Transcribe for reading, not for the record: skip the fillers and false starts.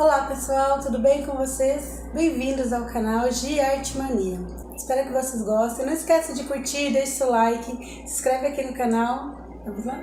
Olá pessoal, tudo bem com vocês? Bem-vindos ao canal Gi-Artemania. Espero que vocês gostem. Não esqueça de curtir, deixe seu like, se inscreve aqui no canal. Vamos lá?